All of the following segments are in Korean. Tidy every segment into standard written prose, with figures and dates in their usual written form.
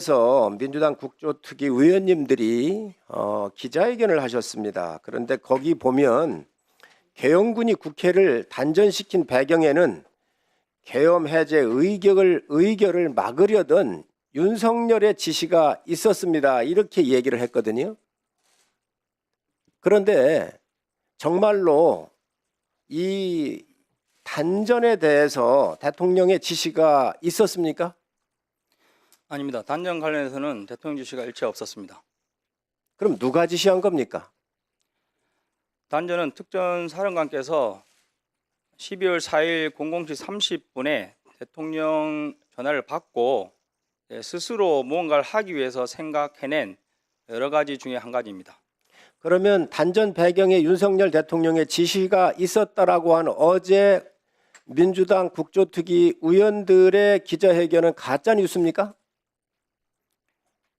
그래서 민주당 국조특위 의원님들이 기자회견을 하셨습니다. 그런데 거기 보면 계엄군이 국회를 단전시킨 배경에는 계엄 해제 의결을 막으려던 윤석열의 지시가 있었습니다. 이렇게 얘기를 했거든요. 그런데 정말로 이 단전에 대해서 대통령의 지시가 있었습니까? 아닙니다. 단전 관련해서는 대통령 지시가 일체 없었습니다. 그럼 누가 지시한 겁니까? 단전은 특전사령관께서 12월 4일 00시 30분에 대통령 전화를 받고 스스로 무언가를 하기 위해서 생각해낸 여러 가지 중에 한 가지입니다. 그러면 단전 배경에 윤석열 대통령의 지시가 있었다라고 한 어제 민주당 국조특위 의원들의 기자회견은 가짜 뉴스입니까?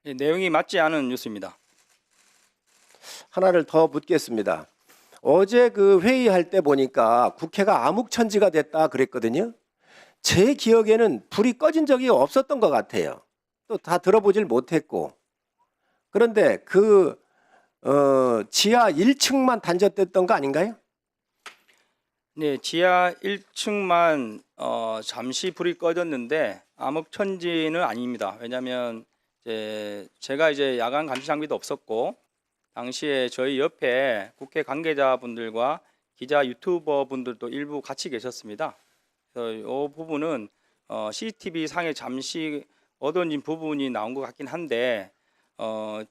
내용이 맞지 않은 뉴스입니다. 하나를 더 묻겠습니다. 어제 그 회의할 때 보니까 국회가 암흑천지가 됐다 그랬거든요. 제 기억에는 불이 꺼진 적이 없었던 것 같아요. 또 다 들어보질 못했고. 그런데 지하 1층만 단절됐던 거 아닌가요? 네, 지하 1층만 잠시 불이 꺼졌는데 암흑천지는 아닙니다. 왜냐하면 제가 야간 감시 장비도 없었고 당시에 저희 옆에 국회 관계자분들과 기자 유튜버 분들도 일부 같이 계셨습니다. 그래서 이 부분은 CCTV 상에 잠시 어두워진 부분이 나온 것 같긴 한데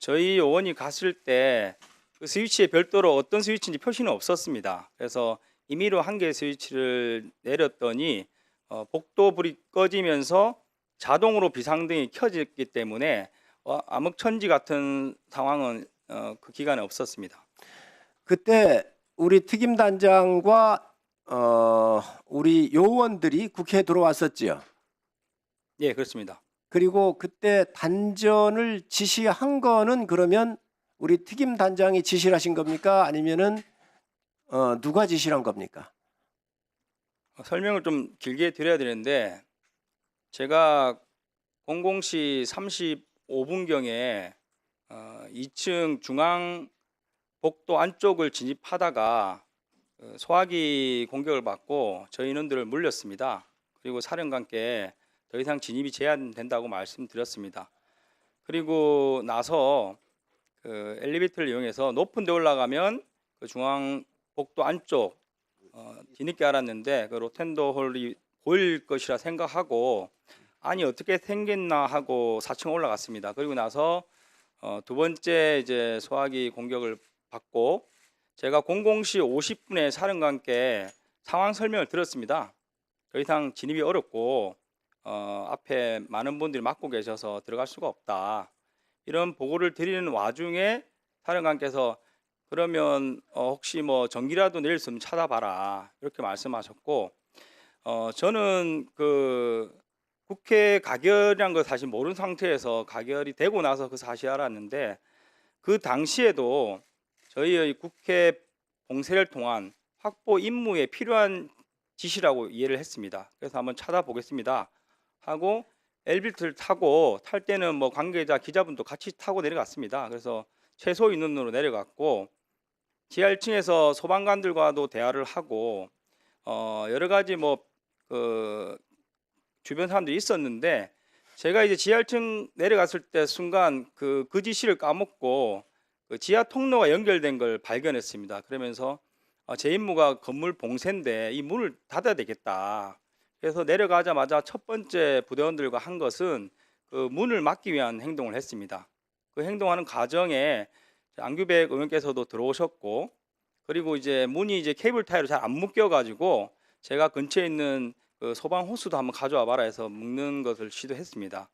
저희 의원이 갔을 때 그 스위치에 별도로 어떤 스위치인지 표시는 없었습니다. 그래서 임의로 한 개의 스위치를 내렸더니 복도불이 꺼지면서 자동으로 비상등이 켜졌기 때문에 암흑천지 같은 상황은 그 기간에 없었습니다. 그때 우리 특임단장과 우리 요원들이 국회에 들어왔었지요. 예, 그렇습니다. 그리고 그때 단전을 지시한 거는 그러면 우리 특임단장이 지시를 하신 겁니까? 아니면은 누가 지시를 한 겁니까? 설명을 좀 길게 드려야 되는데 제가 00시 35분경에 2층 중앙 복도 안쪽을 진입하다가 소화기 공격을 받고 저희 인원들을 물렸습니다. 그리고 사령관께 더 이상 진입이 제한된다고 말씀드렸습니다. 그리고 나서 그 엘리베이터를 이용해서 높은 데 올라가면 그 중앙 복도 안쪽 뒤늦게 알았는데 그 로텐더 홀이 보일 것이라 생각하고 아니 어떻게 생겼나 하고 4층 올라갔습니다. 그리고 나서 두 번째 소화기 공격을 받고 제가 00시 50분에 사령관께 상황 설명을 들었습니다. 더 이상 진입이 어렵고 앞에 많은 분들이 막고 계셔서 들어갈 수가 없다. 이런 보고를 드리는 와중에 사령관께서 그러면 혹시 뭐 전기라도 내릴 수 있으면 찾아봐라 이렇게 말씀하셨고 저는 그 국회 가결이란 걸 사실 모르는 상태에서 가결이 되고 나서 그 사실을 알았는데 그 당시에도 저희의 국회 봉쇄를 통한 확보 임무에 필요한 지시라고 이해를 했습니다. 그래서 한번 찾아보겠습니다 하고 엘리베이터를 타고 탈 때는 뭐 관계자 기자분도 같이 타고 내려갔습니다. 그래서 최소 인원으로 내려갔고 지하 1층에서 소방관들과도 대화를 하고 여러 가지 그 주변 사람들이 있었는데 제가 지하 1층 내려갔을 때 순간 그 지시를 까먹고 그 지하 통로가 연결된 걸 발견했습니다. 그러면서 제 임무가 건물 봉쇄인데 이 문을 닫아야 되겠다. 그래서 내려가자마자 첫 번째 부대원들과 한 것은 그 문을 막기 위한 행동을 했습니다. 그 행동하는 과정에 안규백 의원께서도 들어오셨고 그리고 문이 케이블 타이로 잘 안 묶여 가지고 제가 근처에 있는 그 소방 호스도 한번 가져와 봐라 해서 묶는 것을 시도했습니다.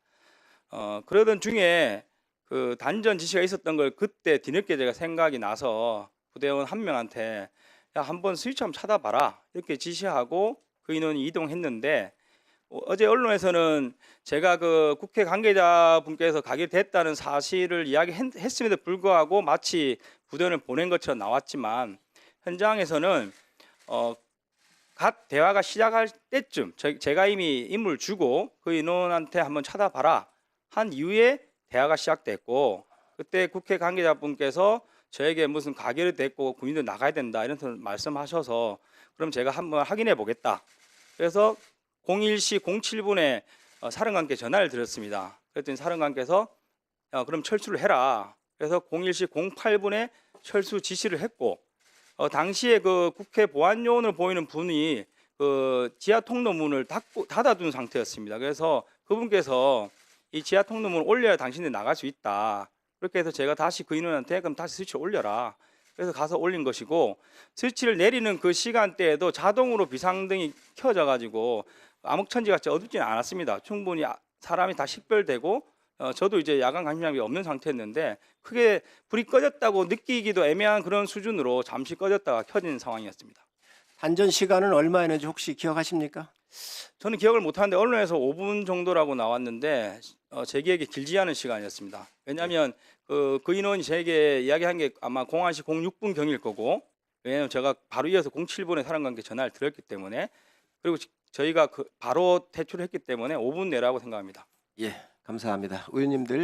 그러던 중에 그 단전 지시가 있었던 걸 그때 뒤늦게 제가 생각이 나서 부대원 한 명한테 야 한번 스위치 한번 찾아봐라 이렇게 지시하고 그 인원이 이동했는데 어제 언론에서는 제가 그 국회 관계자분께서 가결됐다는 사실을 이야기했음에도 불구하고 마치 부대원을 보낸 것처럼 나왔지만 현장에서는 갓 대화가 시작할 때쯤 제가 이미 임무를 주고 그 인원한테 한번 찾아봐라 한 이후에 대화가 시작됐고 그때 국회 관계자분께서 저에게 무슨 가결이 됐고 군인들 나가야 된다 이런 말씀하셔서 그럼 제가 한번 확인해 보겠다. 그래서 01시 07분에 사령관께 전화를 드렸습니다. 그랬더니 사령관께서 그럼 철수를 해라. 그래서 01시 08분에 철수 지시를 했고 당시에 그 국회 보안요원을 보이는 분이 그 지하 통로문을 닫아둔 상태였습니다. 그래서 그분께서 이 지하 통로문을 올려야 당신들이 나갈 수 있다. 그렇게 해서 제가 다시 그 인원한테 그럼 다시 스위치를 올려라. 그래서 가서 올린 것이고 스위치를 내리는 그 시간대에도 자동으로 비상등이 켜져 가지고 암흑천지같이 어둡지는 않았습니다. 충분히 사람이 다 식별되고 저도 이제 야간 감시장비 없는 상태였는데 크게 불이 꺼졌다고 느끼기도 애매한 그런 수준으로 잠시 꺼졌다가 켜진 상황이었습니다. 단전 시간은 얼마였는지 혹시 기억하십니까? 저는 기억을 못하는데 언론에서 5분 정도라고 나왔는데 제 기억에 길지 않은 시간이었습니다. 왜냐하면 그 인원이 제게 이야기한 게 아마 01시 06분 경일 거고 왜냐하면 제가 바로 이어서 07분에 사령관께 전화를 드렸기 때문에 그리고 저희가 바로 퇴출했기 때문에 5분 내라고 생각합니다. 예, 감사합니다. 의원님들